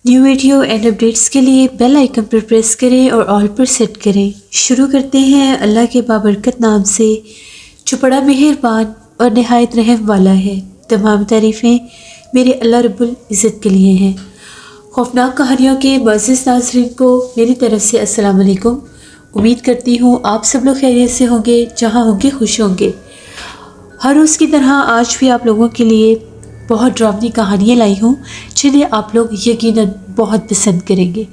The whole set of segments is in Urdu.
نیو ویڈیو اینڈ اپڈیٹس کے لیے بیل آئیکن پر پریس کریں اور آل پر سیٹ کریں۔ شروع کرتے ہیں اللہ کے بابرکت نام سے جو بڑا مہربان اور نہایت رحم والا ہے۔ تمام تعریفیں میرے اللہ رب العزت کے لیے ہیں۔ خوفناک کہانیوں کے معزز ناظرین کو میری طرف سے السلام علیکم۔ امید کرتی ہوں آپ سب لوگ خیریت سے ہوں گے، جہاں ہوں گے خوش ہوں گے۔ ہر روز کی طرح آج بھی آپ لوگوں کے لیے بہت ڈراؤنی کہانیاں لائی ہوں جنہیں آپ لوگ یقیناً بہت پسند کریں گے۔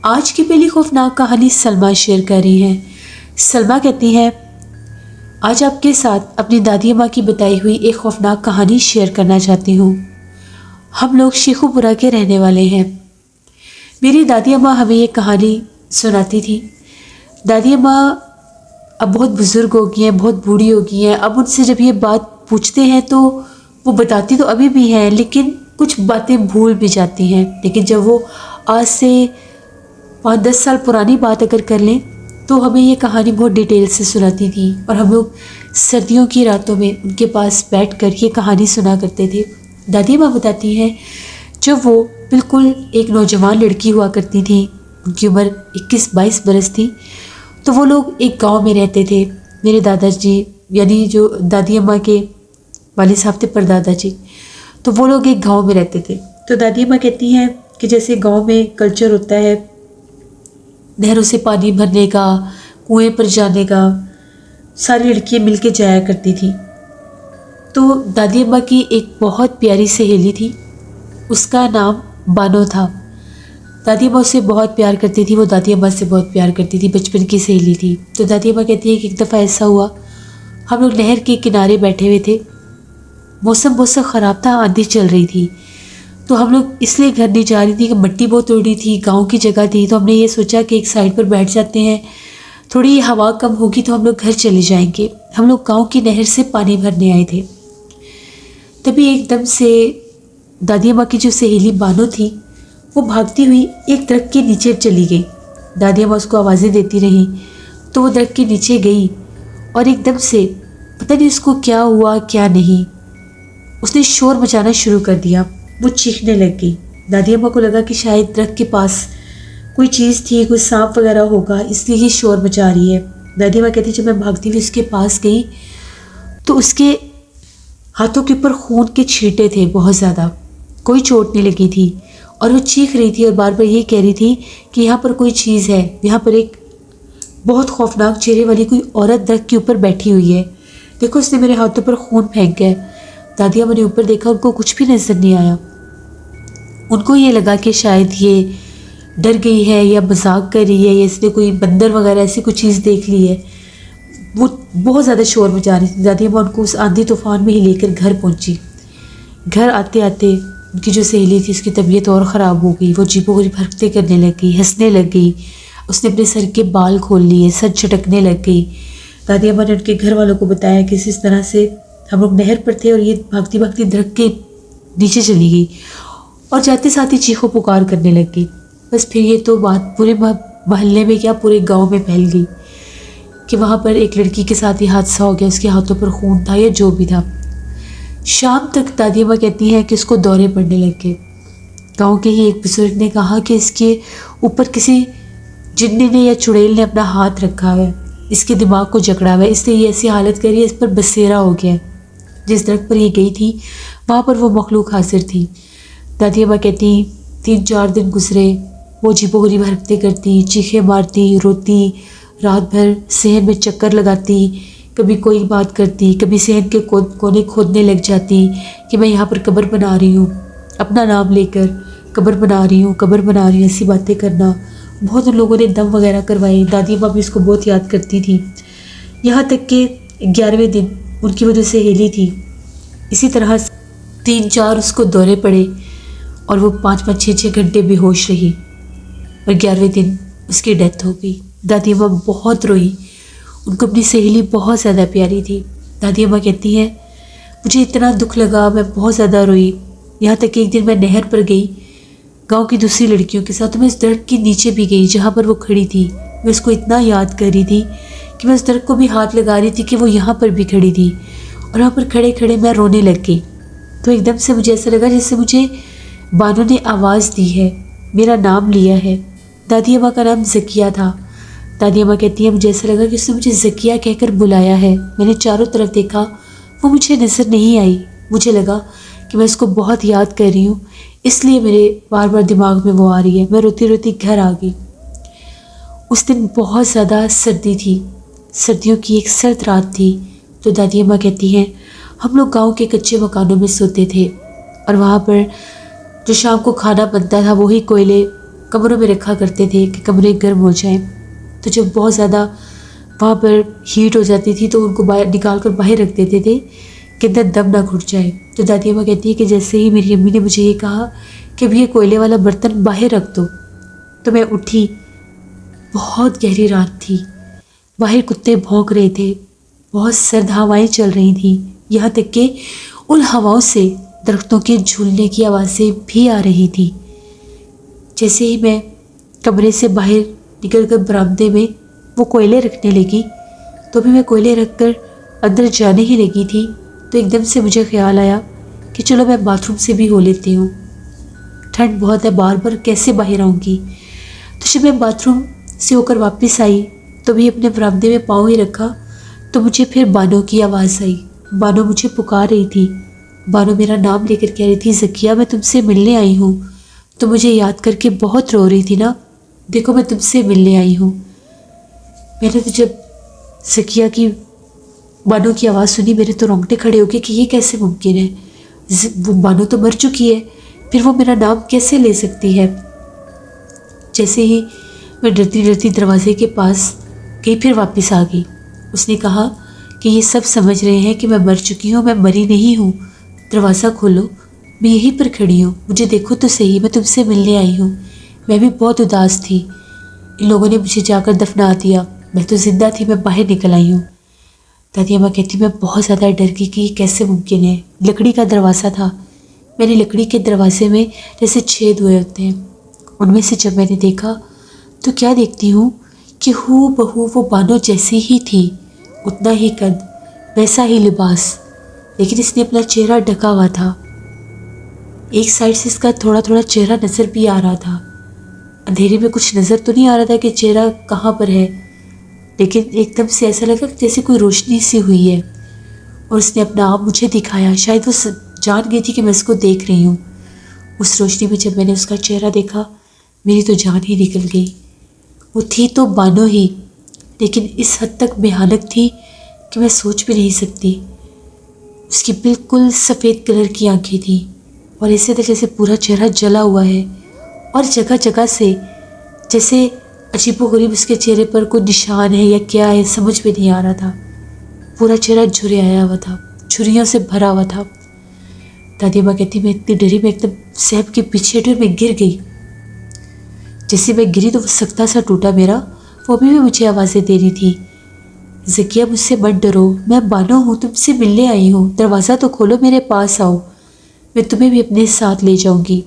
آج کی پہلی خوفناک کہانی سلمیٰ شیئر کر رہی ہیں۔ سلمیٰ کہتی ہیں، آج آپ کے ساتھ اپنی دادی اماں کی بتائی ہوئی ایک خوفناک کہانی شیئر کرنا چاہتی ہوں۔ ہم لوگ شیخو پورہ کے رہنے والے ہیں۔ میری دادی اماں ہمیں یہ کہانی سناتی تھی۔ دادی اماں اب بہت بزرگ ہو گئی ہیں، بہت بوڑھی ہو گئی ہیں۔ اب ان سے جب یہ بات پوچھتے ہیں تو وہ بتاتی تو ابھی بھی ہیں، لیکن کچھ باتیں بھول بھی جاتی ہیں۔ لیکن جب وہ آج سے 5-10 سال پرانی بات اگر کر لیں تو ہمیں یہ کہانی بہت ڈیٹیل سے سناتی تھی، اور ہم لوگ سردیوں کی راتوں میں ان کے پاس بیٹھ کر یہ کہانی سنا کرتے تھے۔ دادی ماں بتاتی ہیں، جب وہ بالکل ایک نوجوان لڑکی ہوا کرتی تھی، ان کی عمر 21-22 برس تھی، تو وہ لوگ ایک گاؤں میں رہتے تھے۔ میرے دادا جی یعنی جو دادی اماں کے والد صاحب تھے، پردادا جی، تو وہ لوگ ایک گاؤں میں رہتے تھے۔ تو دادی اماں کہتی ہیں کہ جیسے گاؤں میں کلچر ہوتا ہے نہروں سے پانی بھرنے کا، کنویں پر جانے کا، ساری لڑکیاں مل کے جایا کرتی تھیں۔ تو دادی اماں کی ایک بہت پیاری سہیلی تھی، اس کا نام بانو تھا۔ دادی اماں اسے بہت پیار کرتی تھی، وہ دادی اماں سے بہت پیار کرتی تھی، بچپن کی سہیلی تھی۔ تو دادی اماں کہتی ہے کہ ایک دفعہ ایسا ہوا، ہم لوگ نہر کے کنارے بیٹھے ہوئے تھے، موسم بہت خراب تھا، آندھی چل رہی تھی، تو ہم لوگ اس لیے گھر نہیں جا رہی تھی کہ مٹی بہت اڑ رہی تھی، گاؤں کی جگہ تھی، تو ہم نے یہ سوچا کہ ایک سائڈ پر بیٹھ جاتے ہیں، تھوڑی ہوا کم ہوگی تو ہم لوگ گھر چلے جائیں گے۔ ہم لوگ گاؤں کی نہر سے پانی بھرنے آئے تھے۔ تبھی ایک دم سے دادی اماں کی جو سہیلی بانو تھی وہ بھاگتی ہوئی ایک درخت کے نیچے چلی گئی۔ دادی اماں اس کو آوازیں دیتی رہیں تو وہ درخت کے نیچے گئی، اور ایک دم سے پتہ نہیں اس کو کیا ہوا کیا نہیں، اس نے شور مچانا شروع کر دیا، وہ چیخنے لگ گئی۔ دادی اماں کو لگا کہ شاید درخت کے پاس کوئی چیز تھی، کوئی سانپ وغیرہ ہوگا، اس لیے یہ شور مچا رہی ہے۔ دادی اماں کہتی جب میں بھاگتی ہوئی اس کے پاس گئی تو اس کے ہاتھوں کے اوپر خون کے چھینٹے تھے بہت زیادہ، کوئی چوٹ نہیں لگی تھی، اور وہ چیخ رہی تھی اور بار بار یہ کہہ رہی تھی کہ یہاں پر کوئی چیز ہے، یہاں پر ایک بہت خوفناک چہرے والی کوئی عورت درخت کے اوپر بیٹھی ہوئی ہے، دیکھو اس نے میرے ہاتھوں پر خون پھینکا ہے۔ دادی اماں نے اوپر دیکھا، ان کو کچھ بھی نظر نہیں آیا۔ ان کو یہ لگا کہ شاید یہ ڈر گئی ہے یا مذاق کر رہی ہے، یا اس نے کوئی بندر وغیرہ ایسی کوئی چیز دیکھ لی ہے۔ وہ بہت زیادہ شور مچا رہی تھی۔ دادی اماں ان کو اس آندھی طوفان میں ہی لے کر گھر پہنچی۔ گھر آتے آتے ان کی جو سہیلی تھی اس کی طبیعت اور خراب ہو گئی، وہ عجیب و غریب حرکتیں کرنے لگ گئی، ہنسنے لگ گئی، اس نے اپنے سر کے بال کھول لیے، سر چھٹکنے لگ گئی۔ دادی اماں نے ان کے گھر والوں کو بتایا کہ اس طرح سے ہم لوگ نہر پر تھے اور یہ بھاگتی بھاگتی درخت کے نیچے چلی گئی، اور جاتے ساتھ ہی چیخو پکار کرنے لگ گئی۔ بس پھر یہ تو بات پورے محلے میں کیا پورے گاؤں میں پھیل گئی کہ وہاں پر ایک لڑکی کے ساتھ یہ حادثہ ہو گیا، اس کے ہاتھوں پر خون تھا یا جو بھی تھا۔ شام تک دادی اماں کہتی ہیں کہ اس کو دورے پڑنے لگ گئے۔ گاؤں کے ہی ایک بزرگ نے کہا کہ اس کے اوپر کسی جنی نے یا چڑیل نے اپنا ہاتھ رکھا ہے، اس کے دماغ کو جکڑا ہوا ہے، اس نے یہ ایسی حالت کری ہے، اس پر بسیرا ہو گیا ہے۔ جس درخت پر یہ گئی تھی وہاں پر وہ مخلوق حاضر تھی۔ دادی اماں کہتی 3-4 دن گزرے، وہ عجیب و غریب حرکتیں کرتی، چیخیں مارتی، روتی، رات بھر صحن میں چکر لگاتی، کبھی کوئی بات کرتی، کبھی صحن کے کونے کھودنے لگ جاتی کہ میں یہاں پر قبر بنا رہی ہوں، اپنا نام لے کر قبر بنا رہی ہوں، قبر بنا رہی ہوں، ایسی باتیں کرنا۔ بہت ان لوگوں نے دم وغیرہ کروائے۔ دادی اماں بھی اس کو بہت یاد کرتی تھی، یہاں تک کہ 11ویں دن ان کی وہ جو سہیلی تھی اسی طرح 3-4 اس کو دورے پڑے، اور وہ 5-6 گھنٹے بے ہوش رہی، اور 11ویں دن اس کی ڈیتھ ہو گئی۔ دادی اماں بہت روئی، ان کو اپنی سہیلی بہت زیادہ پیاری تھی۔ دادی اماں کہتی ہیں مجھے اتنا دکھ لگا، میں بہت زیادہ روئی، یہاں تک کہ ایک دن میں نہر پر گئی گاؤں کی دوسری لڑکیوں کے ساتھ، تو میں اس درخت کے نیچے بھی گئی جہاں پر وہ کھڑی تھی، میں اس کو اتنا یاد کر رہی تھی کہ میں اس درخت کو بھی ہاتھ لگا رہی تھی کہ وہ یہاں پر بھی کھڑی تھی، اور وہاں پر کھڑے کھڑے میں رونے لگ گئی۔ تو ایک دم سے مجھے ایسا لگا جیسے مجھے بانو نے آواز دی ہے، میرا نام لیا ہے۔ دادی اماں کا نام زکیہ تھا۔ دادی اماں کہتی ہیں مجھے ایسا لگا کہ اس نے مجھے زکیہ کہہ کر بلایا ہے۔ میں نے چاروں طرف دیکھا، وہ مجھے نظر نہیں آئی۔ مجھے لگا کہ میں اس کو بہت یاد کر رہی ہوں، اس لیے میرے بار بار دماغ میں وہ آ رہی ہے۔ میں روتی روتی گھر آ گئی۔ اس دن بہت زیادہ سردی تھی، سردیوں کی ایک سرد رات تھی۔ تو دادی اماں کہتی ہیں ہم لوگ گاؤں کے کچے مکانوں میں سوتے تھے، اور وہاں پر جو شام کو کھانا بنتا تھا وہی کوئلے کمروں میں رکھا کرتے تھے کہ کمرے گرم ہو جائیں۔ تو جب بہت زیادہ وہاں پر ہیٹ ہو جاتی تھی تو ان کو باہر نکال کر باہر رکھ دیتے تھے کہ اندر دم نہ گھٹ جائے۔ تو دادی اماں کہتی ہے کہ جیسے ہی میری امی نے مجھے یہ کہا کہ ابھی یہ کوئلے والا برتن باہر رکھ دو، تو میں اٹھی۔ بہت گہری رات تھی، باہر کتے بھونک رہے تھے، بہت سرد ہوائیں چل رہی تھیں، یہاں تک کہ ان ہواؤں سے درختوں کے جھولنے کی آوازیں بھی آ رہی تھیں۔ جیسے ہی میں کمرے سے باہر نکل کر برآمدے میں وہ کوئلے رکھنے لگی، تو بھی میں کوئلے رکھ کر اندر جانے ہی لگی تھی، تو ایک دم سے مجھے خیال آیا کہ چلو میں باتھ روم سے بھی ہو لیتی ہوں، ٹھنڈ بہت ہے، بار بار کیسے باہر آؤں گی۔ تو جب میں باتھ روم سے ہو کر واپس آئی تو بھی اپنے برآمدے میں پاؤں ہی رکھا، تو مجھے پھر بانو کی آواز آئی۔ بانو مجھے پکار رہی تھی، بانو میرا نام لے کر کہہ رہی تھی زکیہ میں تم سے ملنے آئی ہوں، تو مجھے یاد کر کے بہت رو رہی تھی نا، دیکھو میں تم سے ملنے آئی ہوں۔ میں نے تو جب زکیہ کی بانو کی آواز سنی میرے تو رونگٹے کھڑے ہو گئے کہ یہ کیسے ممکن ہے، وہ بانو تو مر چکی ہے، پھر وہ میرا نام کیسے لے سکتی ہے۔ جیسے ہی میں ڈرتی ڈرتی دروازے کے پاس گئی پھر واپس آ گئی۔ اس نے کہا کہ یہ سب سمجھ رہے ہیں کہ میں مر چکی ہوں، میں مری نہیں ہوں، دروازہ کھولو، میں یہیں پر کھڑی ہوں، مجھے دیکھو تو صحیح، میں تم سے ملنے آئی ہوں۔ میں بھی بہت اداس تھی، ان لوگوں نے مجھے جا کر دفنا دیا، میں تو زندہ تھی، میں باہر نکل آئی ہوں۔ دادی اماں کہتی میں بہت زیادہ ڈر گئی کہ یہ کیسے ممکن ہے۔ لکڑی کا دروازہ تھا، میں نے لکڑی کے دروازے میں جیسے چھید ہوئے ہوتے ہیں، ان میں سے جب میں نے دیکھا تو کیا دیکھتی ہوں کہ ہو بہو وہ بانو جیسی ہی تھی، اتنا ہی قد، ویسا ہی لباس، لیکن اس نے اپنا چہرہ ڈھکا ہوا تھا۔ ایک سائڈ سے اس کا تھوڑا تھوڑا چہرہ نظر بھی آ رہا تھا، اندھیرے میں کچھ نظر تو نہیں آ رہا تھا کہ چہرہ کہاں پر ہے، لیکن ایک دم سے ایسا لگا جیسے کوئی روشنی سی ہوئی ہے، اور اس نے اپنا آپ مجھے دکھایا۔ شاید وہ جان گئی تھی کہ میں اس کو دیکھ رہی ہوں۔ اس روشنی میں جب میں نے اس کا چہرہ دیکھا میری تو جان ہی نکل گئی۔ وہ تھی تو بانو ہی، لیکن اس حد تک بھیانک تھی کہ میں سوچ بھی نہیں سکتی۔ اس کی بالکل سفید کلر کی آنکھیں تھیں، اور ایسے تھا جیسے پورا چہرہ جلا ہوا ہے، اور جگہ جگہ سے جیسے عجیب و غریب اس کے چہرے پر کوئی نشان ہے یا کیا ہے، سمجھ میں نہیں آ رہا تھا۔ پورا چہرہ جھریایا ہوا تھا، جھریوں سے بھرا ہوا تھا۔ دادی ماں کہتی میں اتنی ڈری، میں ایک دم صاحب کے پیچھے ہٹی اور میں گر گئی۔ جیسے میں گری تو وہ سکتا سا ٹوٹا میرا، وہ ابھی بھی مجھے آوازیں دے رہی تھی، زکیہ مجھ سے مت ڈرو، میں بانو ہوں، تم سے ملنے آئی ہوں، دروازہ تو کھولو، میرے پاس آؤ، میں تمہیں بھی اپنے ساتھ لے جاؤں گی۔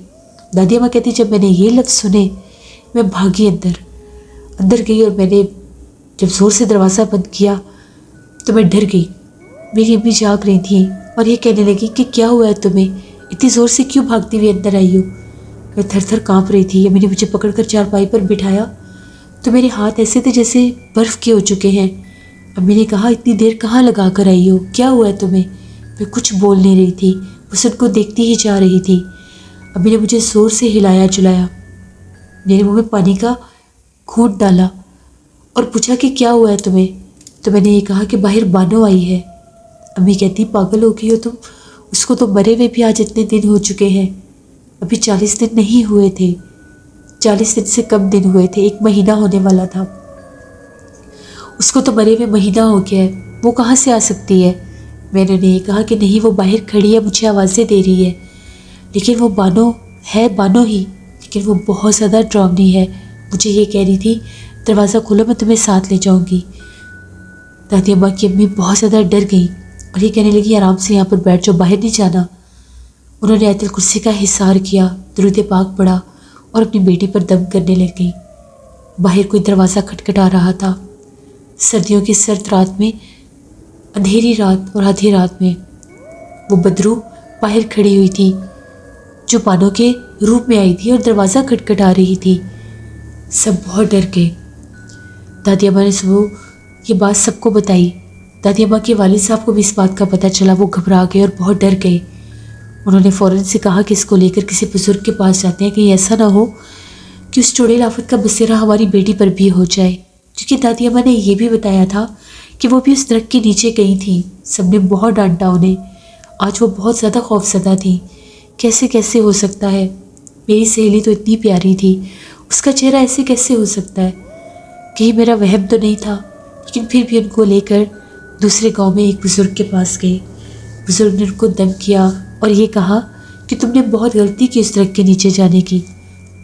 دادی اماں کہتی جب میں نے یہ لفظ سنے میں بھاگی اندر گئی، اور میں نے جب زور سے دروازہ بند کیا تو میں ڈر گئی۔ میری امی جاگ رہی تھیں اور یہ کہنے لگی کہ کیا ہوا ہے تمہیں، اتنی زور سے کیوں بھاگتی ہوئی اندر آئی ہو۔ میں تھر تھر کانپ رہی تھی۔ امی نے مجھے پکڑ کر چارپائی پر بٹھایا تو میرے ہاتھ ایسے تھے جیسے برف کے ہو چکے ہیں۔ امی نے کہا اتنی دیر کہاں لگا کر آئی ہو، کیا ہوا ہے تمہیں؟ میں کچھ بول نہیں رہی تھی، بس ان کو دیکھتی ہی جا رہی تھی۔ امی نے مجھے زور سے ہلایا جلایا، میرے منہ میں پانی کا گھونٹ ڈالا اور پوچھا کہ کیا ہوا ہے تمہیں؟ تو میں نے یہ کہا کہ باہر بانو آئی ہے۔ امی کہتی پاگل ہو گئی ہو تم، اس کو تو مرے ہوئے بھی آج اتنے دن ہو چکے ہیں، ابھی 40 دن نہیں ہوئے تھے، 40 دن سے کم دن ہوئے تھے، 1 مہینہ ہونے والا تھا، اس کو تو مرے ہوئے مہینہ ہو گیا ہے، وہ کہاں سے آ سکتی ہے؟ میں نے یہ کہا کہ نہیں وہ باہر کھڑی ہے، مجھے آوازیں دے رہی ہے، لیکن وہ بانو ہے، بانو ہی، لیکن وہ بہت زیادہ ڈراؤنی ہے، مجھے یہ کہہ رہی تھی دروازہ کھولو میں تمہیں ساتھ لے جاؤں گی۔ دادی اماں کی امی بہت زیادہ ڈر گئی اور یہ کہنے لگی آرام سے یہاں پر بیٹھ جاؤ، باہر نہیں جانا۔ انہوں نے آیت الکرسی کا حصار کیا، درود پاک پڑھا اور اپنی بیٹی پر دم کرنے لگ گئی۔ باہر کوئی دروازہ کھٹکھٹا رہا تھا۔ سردیوں کی سرد رات میں، اندھیری رات اور آدھی رات میں وہ بدرو باہر کھڑی ہوئی تھی جو بانو کے روم میں آئی تھی اور دروازہ کھٹکھٹا رہی تھی۔ سب بہت ڈر گئے۔ دادی اماں نے صبح یہ بات سب کو بتائی۔ دادی اماں کے والد صاحب کو بھی اس بات کا پتہ چلا، وہ گھبرا گئے اور بہت ڈر گئے۔ انہوں نے فوراً سے کہا کہ اس کو لے کر کسی بزرگ کے پاس جاتے ہیں، کہیں ایسا نہ ہو کہ اس چڑیل آفت کا بسیرا ہماری بیٹی پر بھی ہو جائے، کیونکہ دادی اماں نے یہ بھی بتایا تھا کہ وہ بھی اس درخت کے نیچے گئی تھیں۔ سب نے بہت ڈانٹا انہیں۔ آج وہ بہت زیادہ خوفزدہ تھیں۔ کیسے ہو سکتا ہے؟ میری سہیلی تو اتنی پیاری تھی، اس کا چہرہ ایسے کیسے ہو سکتا ہے؟ کہیں میرا وہم تو نہیں تھا؟ لیکن پھر بھی ان کو لے کر دوسرے گاؤں میں ایک بزرگ کے پاس گئے۔ بزرگ نے ان کو دم کیا اور یہ کہا کہ تم نے بہت غلطی کی اس درخت کے نیچے جانے کی۔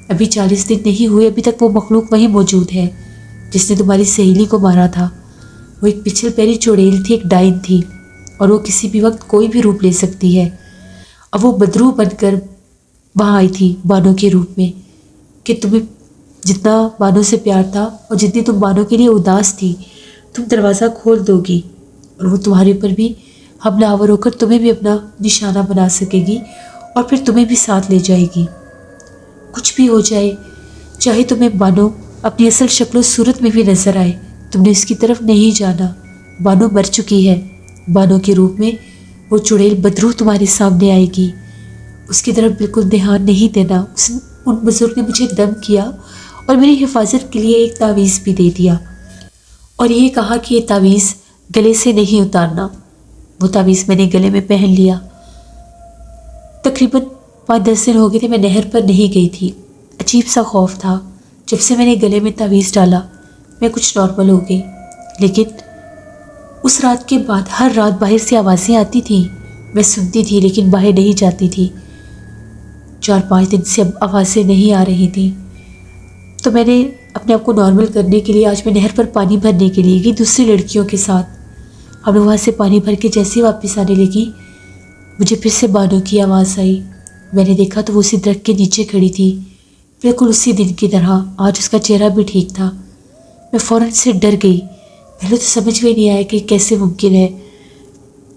ابھی 40 دن نہیں ہوئے، ابھی تک وہ مخلوق وہیں موجود ہے جس نے تمہاری سہیلی کو مارا تھا۔ وہ ایک پچھل پیری چڑیل تھی، ایک ڈائن تھی، اور وہ کسی بھی وقت کوئی بھی روپ لے سکتی ہے۔ اب وہ بدروح بن کر وہاں آئی تھی بانو کے روپ میں، کہ تمہیں جتنا بانو سے پیار تھا اور جتنی تم بانو کے لیے اداس تھی، تم دروازہ کھول دو گی اور وہ تمہارے اوپر بھی حملہ آور ہو کر تمہیں بھی اپنا نشانہ بنا سکے گی اور پھر تمہیں بھی ساتھ لے جائے گی۔ کچھ بھی ہو جائے، چاہے تمہیں بانو اپنی اصل شکل و صورت میں بھی نظر آئے، تم نے اس کی طرف نہیں جانا۔ بانو مر چکی ہے، بانو کے روپ میں وہ چڑیل بدروح تمہارے سامنے آئے گی، اس کی طرف بالکل دھیان نہیں دینا۔ ان بزرگ نے مجھے دم کیا اور میری حفاظت کے لیے ایک تعویذ بھی دے دیا، اور یہ کہا کہ یہ تعویذ گلے سے نہیں اتارنا۔ وہ تعویذ میں نے گلے میں پہن لیا۔ تقریباً 5-10 دن ہو گئے تھے میں نہر پر نہیں گئی تھی۔ عجیب سا خوف تھا۔ جب سے میں نے گلے میں تعویذ ڈالا میں کچھ نارمل ہو گئی، لیکن اس رات کے بعد ہر رات باہر سے آوازیں آتی تھیں، میں سنتی تھی لیکن باہر نہیں جاتی تھی۔ 4-5 دن سے اب آوازیں نہیں آ رہی تھیں، تو میں نے اپنے آپ کو نارمل کرنے کے لیے آج میں نہر پر پانی بھرنے کے لیے گئی دوسری لڑکیوں کے ساتھ۔ ہم لوگ وہاں سے پانی بھر کے جیسے ہی واپس آنے لگی، مجھے پھر سے بانو کی آواز آئی۔ میں نے دیکھا تو وہ اسی درخت کے نیچے کھڑی تھی، بالکل اسی دن کی طرح۔ آج اس کا چہرہ بھی ٹھیک تھا۔ میں فوراً سے ڈر گئی۔ پہلے تو سمجھ میں نہیں آیا کہ کیسے ممکن ہے۔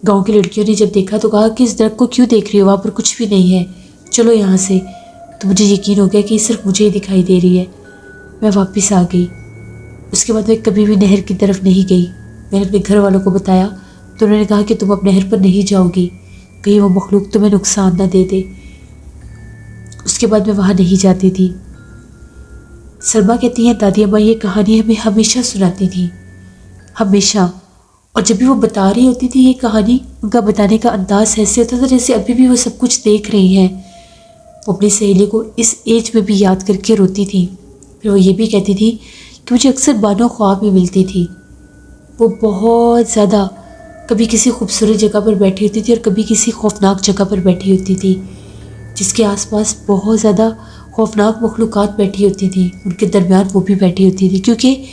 گاؤں کی لڑکیوں نے جب دیکھا تو کہا کہ اس درخت کو کیوں دیکھ رہی ہو، وہاں پر کچھ بھی نہیں ہے، چلو یہاں سے۔ تو مجھے یقین ہو گیا کہ یہ صرف مجھے ہی دکھائی دے رہی ہے۔ میں واپس آ گئی۔ اس کے بعد میں کبھی بھی نہر کی طرف نہیں گئی۔ میں نے اپنے گھر والوں کو بتایا تو انہوں نے کہا کہ تم اب نہر پر نہیں جاؤ گی، کہیں وہ مخلوق تمہیں نقصان نہ دے دے۔ اس کے بعد میں وہاں نہیں جاتی تھی۔ سلمیٰ کہتی ہیں دادی اماں یہ کہانی ہمیں ہمیشہ سناتی تھیں، ہمیشہ، اور جب بھی وہ بتا رہی ہوتی تھی یہ کہانی، ان کا بتانے کا انداز ایسے ہوتا تھا جیسے ابھی بھی وہ سب کچھ دیکھ رہی ہیں۔ وہ اپنی سہیلی کو اس ایج میں بھی یاد کر کے روتی تھی۔ پھر وہ یہ بھی کہتی تھی کہ مجھے اکثر بانو خواب میں ملتی تھی۔ وہ بہت زیادہ کبھی کسی خوبصورت جگہ پر بیٹھی ہوتی تھی اور کبھی کسی خوفناک جگہ پر بیٹھی ہوتی تھی، جس کے آس پاس بہت زیادہ خوفناک مخلوقات بیٹھی ہوتی تھیں، ان کے درمیان وہ بھی بیٹھی ہوتی تھی، کیونکہ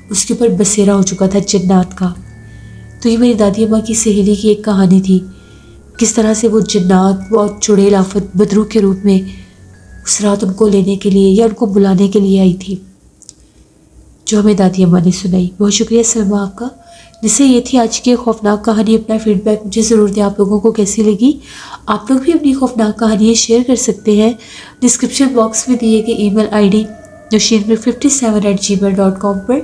اس کے اوپر بسیرا ہو چکا تھا جنات کا۔ تو یہ میری دادی اماں کی سہیلی کی ایک کہانی تھی، کس طرح سے وہ جنات اور چڑیل آفت بدروح کے روپ میں اس رات ان کو لینے کے لیے یا ان کو بلانے کے لیے آئی تھی، جو ہمیں دادی اماں نے سنائی۔ بہت شکریہ سلمیٰ آپ کا۔ جسے یہ تھی آج کی خوفناک کہانی۔ اپنا فیڈ بیک مجھے ضرور دیں، آپ لوگوں کو کیسی لگی۔ آپ لوگ بھی اپنی خوفناک کہانیاں شیئر کر سکتے ہیں ڈسکرپشن باکس میں دیے گئے ای میل آئی ڈی nushinmir57@gmail.com پر۔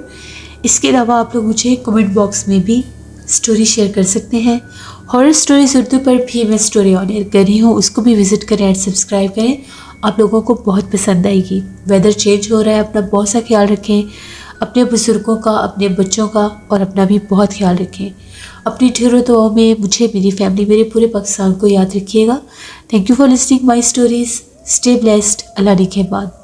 اس کے علاوہ آپ لوگ مجھے کمنٹ باکس میں بھی سٹوری شیئر کر سکتے ہیں۔ ہارر سٹوریز اردو پر بھی میں سٹوری آن ایئر کر رہی ہوں، اس کو بھی وزٹ کریں اور سبسکرائب کریں، آپ لوگوں کو بہت پسند آئے گی۔ ویدر چینج ہو رہا ہے، اپنا بہت سا خیال رکھیں، اپنے بزرگوں کا، اپنے بچوں کا، اور اپنا بھی بہت خیال رکھیں۔ اپنی ڈھیروں دعاؤں میں مجھے، میری فیملی، میرے پورے پاکستان کو یاد رکھیے گا۔ Thank you for listening my stories. Stay blessed. اللہ نگہبان۔